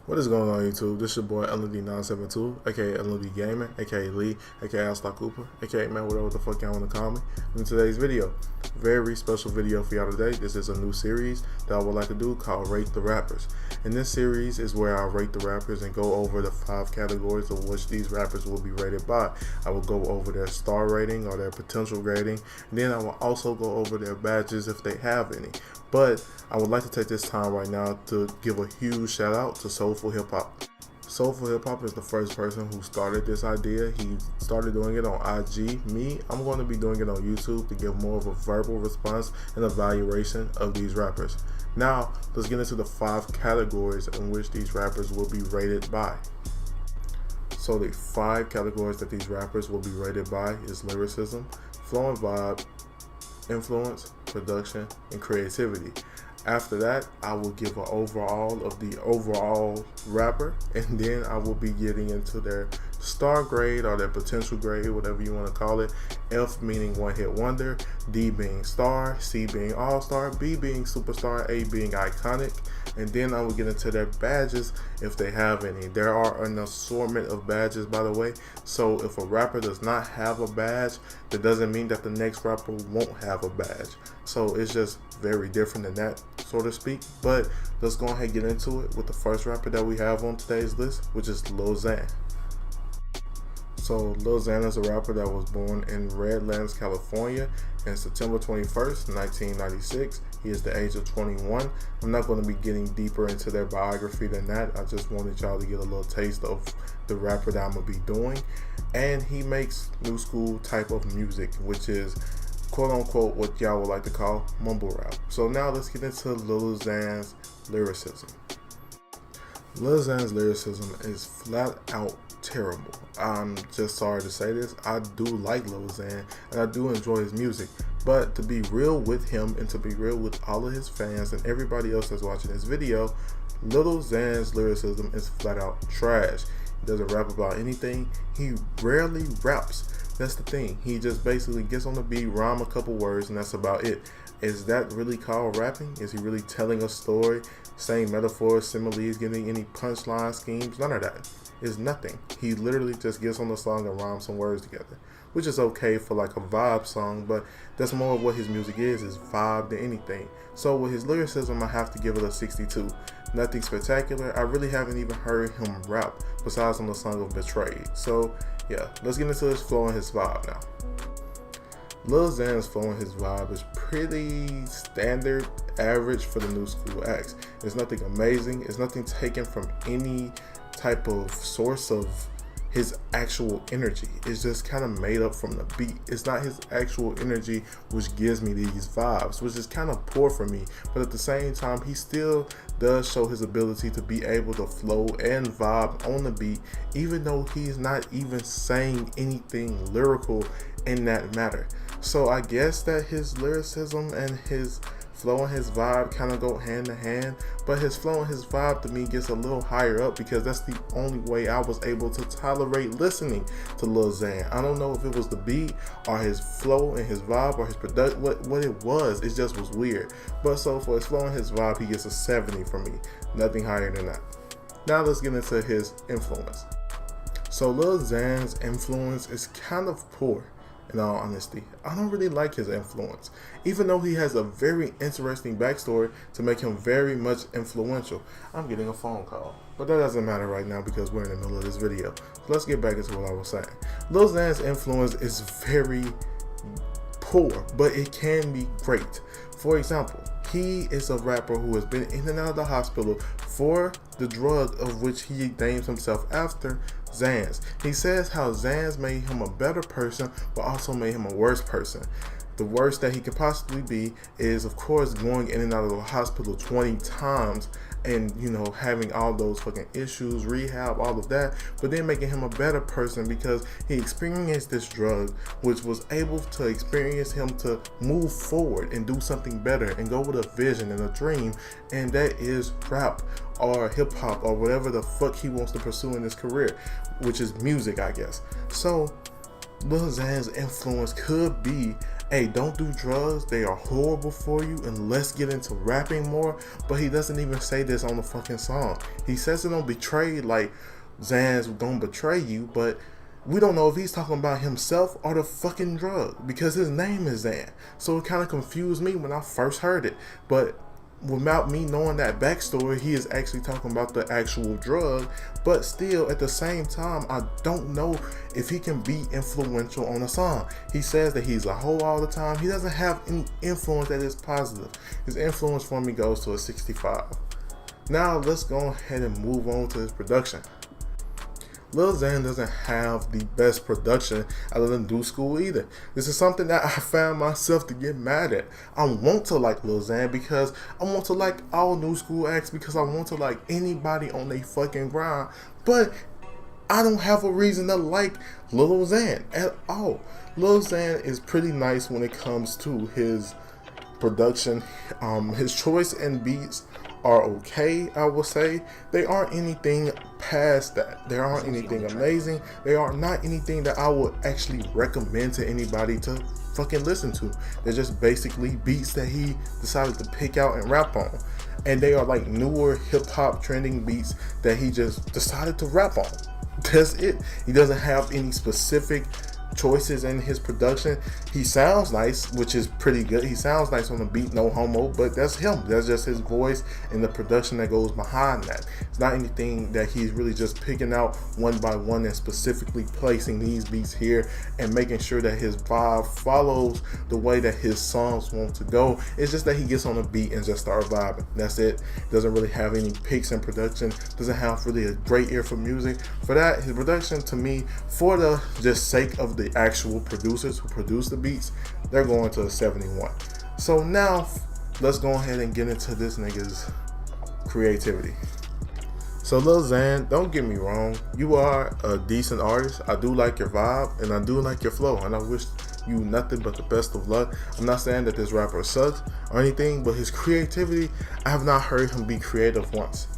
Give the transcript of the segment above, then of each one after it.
What is going on YouTube? This your boy LND972, aka LND Gaming, aka Lee, aka Outstar Cooper, aka man, whatever the fuck y'all want to call me. In today's video, very special video for y'all today. This is a new series that I would like to do called Rate the Rappers. And this series is where I rate the rappers and go over the 5 categories of which these rappers will be rated by. I will go over their star rating or their potential rating, and then I will also go over their badges if they have any. But I would like to take this time right now to give a huge shout out to Soulful Hip Hop. Soulful Hip Hop is the first person who started this idea. He started doing it on IG. Me, I'm going to be doing it on YouTube to give more of a verbal response and evaluation of these rappers. Now, let's get into the 5 categories in which these rappers will be rated by. So the 5 categories that these rappers will be rated by is lyricism, flow and vibe, influence, production, and creativity. After that, I will give an overall of the overall rapper, and then I will be getting into their star grade or their potential grade, whatever you want to call it. F meaning one hit wonder, D being star, C being all-star, B being superstar, A being iconic, and then I will get into their badges if they have any. There are an assortment of badges, by the way, so if a rapper does not have a badge, that doesn't mean that the next rapper won't have a badge. So it's just very different than that, so to speak. But let's go ahead and get into it with the first rapper that we have on today's list, which is Lil Xan. So Lil Xan is a rapper that was born in Redlands, California on September 21st, 1996. He is the age of 21. I'm not going to be getting deeper into their biography than that. I just wanted y'all to get a little taste of the rapper that I'm going to be doing. And he makes new school type of music, which is quote unquote what y'all would like to call mumble rap. So now let's get into Lil Xan's lyricism. Lil Xan's lyricism is flat out terrible. I'm just sorry to say this. I do like Lil Xan and I do enjoy his music, but to be real with him and to be real with all of his fans and everybody else that's watching this video, Lil Xan's lyricism is flat out trash. He doesn't rap about anything. He rarely raps. That's the thing. He just basically gets on the beat, rhyme a couple words, and that's about it. Is that really called rapping? Is he really telling a story, saying metaphors, similes, giving any punchline schemes? None of that. It's nothing. He literally just gets on the song and rhymes some words together, which is okay for like a vibe song, but that's more of what his music is vibe than anything. So with his lyricism, I have to give it a 62. Nothing spectacular. I really haven't even heard him rap besides on the song of Betrayed. So yeah, let's get into his flow and his vibe now. Lil Xan's flow and his vibe is pretty standard, average for the new school acts. It's nothing amazing. It's nothing taken from any type of source of his actual energy. It's just kind of made up from the beat. It's not his actual energy which gives me these vibes, which is kind of poor for me. But at the same time, he still does show his ability to be able to flow and vibe on the beat, even though he's not even saying anything lyrical in that matter. So I guess that his lyricism and his flow and his vibe kind of go hand in hand, but his flow and his vibe to me gets a little higher up because that's the only way I was able to tolerate listening to Lil Xan. I don't know if it was the beat or his flow and his vibe or his production, what it was. It just was weird. But so for his flow and his vibe, he gets a 70 from me. Nothing higher than that. Now let's get into his influence. So Lil Xan's influence is kind of poor. In all honesty, I don't really like his influence, even though he has a very interesting backstory to make him very much influential. I'm getting a phone call, but that doesn't matter right now because we're in the middle of this video. So let's get back into what I was saying. Lil Xan's influence is very poor, but it can be great. For example, he is a rapper who has been in and out of the hospital for the drug of which he names himself after, Xans. He says how Xans made him a better person, but also made him a worse person. The worst that he could possibly be is, of course, going in and out of the hospital 20 times and, you know, having all those fucking issues, rehab, all of that, but then making him a better person because he experienced this drug, which was able to experience him to move forward and do something better and go with a vision and a dream, and that is rap or hip hop or whatever the fuck he wants to pursue in his career, which is music, I guess. So Lil Xan's influence could be, hey, don't do drugs, they are horrible for you, and let's get into rapping more. But he doesn't even say this on the fucking song. He says it on Betray, like Xan's gonna betray you, but we don't know if he's talking about himself or the fucking drug, because his name is Xan. So it kind of confused me when I first heard it. But without me knowing that backstory, he is actually talking about the actual drug. But still, at the same time, I don't know if he can be influential on a song. He says that he's a hoe all the time. He doesn't have any influence that is positive. His influence for me goes to a 65. Now let's go ahead and move on to his production. Lil Xan doesn't have the best production other than Do School either. This is something that I found myself to get mad at. I want to like Lil Xan because I want to like all New School acts, because I want to like anybody on their fucking grind, but I don't have a reason to like Lil Xan at all. Lil Xan is pretty nice when it comes to his production. His choice in beats are okay, I will say. They aren't anything past that. They aren't anything amazing. They are not anything that I would actually recommend to anybody to fucking listen to. They're just basically beats that he decided to pick out and rap on. And they are like newer hip hop trending beats that he just decided to rap on. That's it. He doesn't have any specific choices in his production. He sounds nice, which is pretty good. He sounds nice on the beat, no homo, but that's him. That's just his voice and the production that goes behind that. It's not anything that he's really just picking out one by one and specifically placing these beats here and making sure that his vibe follows the way that his songs want to go. It's just that he gets on a beat and just starts vibing. That's it. Doesn't really have any picks in production. Doesn't have really a great ear for music. For that, his production to me, for the just sake of the actual producers who produce the beats, they're going to a 71. So now let's go ahead and get into this nigga's creativity. So Lil Xan, don't get me wrong, you are a decent artist. I do like your vibe and I do like your flow, and I wish you nothing but the best of luck. I'm not saying that this rapper sucks or anything, but his creativity, I have not heard him be creative once.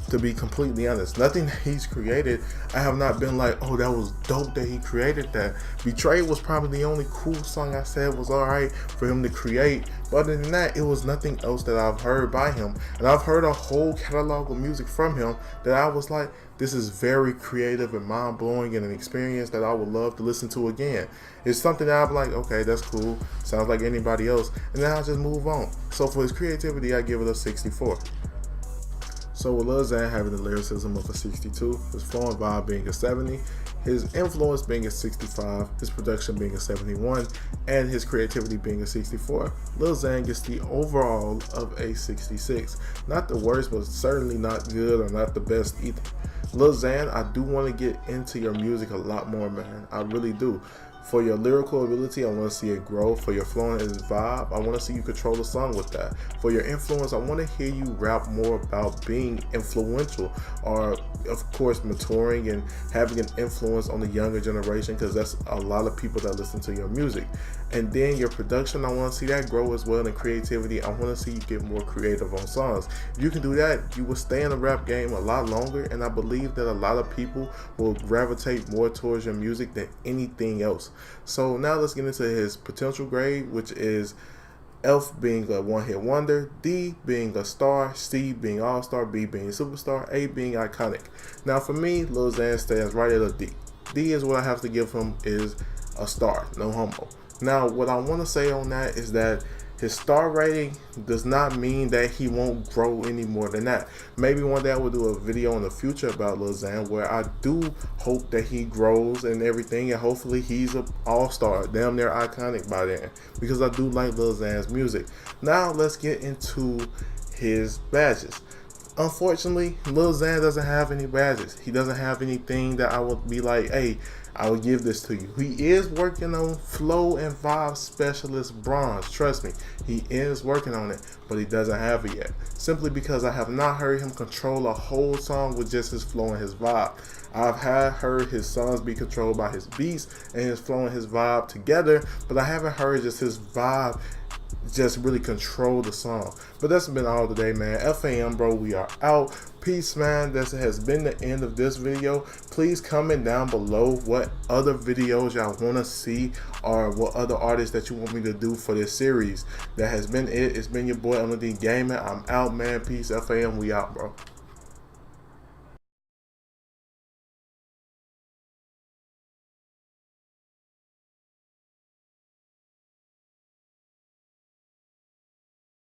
To be completely honest, nothing that he's created, I have not been like, oh, that was dope that he created that. Betray was probably the only cool song I said was alright for him to create. But other than that, it was nothing else that I've heard by him. And I've heard a whole catalog of music from him that I was like, this is very creative and mind-blowing and an experience that I would love to listen to again. It's something that I'm like, okay, that's cool. Sounds like anybody else. And then I'll just move on. So for his creativity, I give it a 64. So with Lil Xan having the lyricism of a 62, his flow and vibe being a 70, his influence being a 65, his production being a 71, and his creativity being a 64, Lil Xan gets the overall of a 66. Not the worst, but certainly not good or not the best either. Lil Xan, I do want to get into your music a lot more, man. I really do. For your lyrical ability, I want to see it grow. For your flow and vibe, I want to see you control the song with that. For your influence, I want to hear you rap more about being influential, or of course maturing and having an influence on the younger generation, because that's a lot of people that listen to your music. And then your production, I want to see that grow as well. And creativity, I want to see you get more creative on songs. If you can do that, you will stay in the rap game a lot longer, and I believe that a lot of people will gravitate more towards your music than anything else. So now let's get into his potential grade, which is F being a one-hit wonder, D being a star, C being all-star, B being superstar, A being iconic. Now for me, Lil Xan stands right at a D. D is what I have to give him, is a star, no homo. Now what I want to say on that is that his star rating does not mean that he won't grow any more than that. Maybe one day I will do a video in the future about Lil Xan where I do hope that he grows and everything, and hopefully he's an all-star, damn near iconic by then, because I do like Lil Xan's music. Now let's get into his badges. Unfortunately, Lil Xan doesn't have any badges. He doesn't have anything that I would be like, hey, I will give this to you. He is working on Flow and Vibe Specialist Bronze. Trust me, he is working on it, but he doesn't have it yet. Simply because I have not heard him control a whole song with just his flow and his vibe. I've heard his songs be controlled by his beats and his flow and his vibe together, but I haven't heard just his vibe just really control the song. But that's been all today, man. FAM, bro, we are out. peace, man. This has been the end of this video. Please comment down below what other videos y'all want to see, or what other artists that you want me to do for this series. That has been it. It's been your boy Untitled Gaming. I'm out, man. Peace, FAM. We out, bro.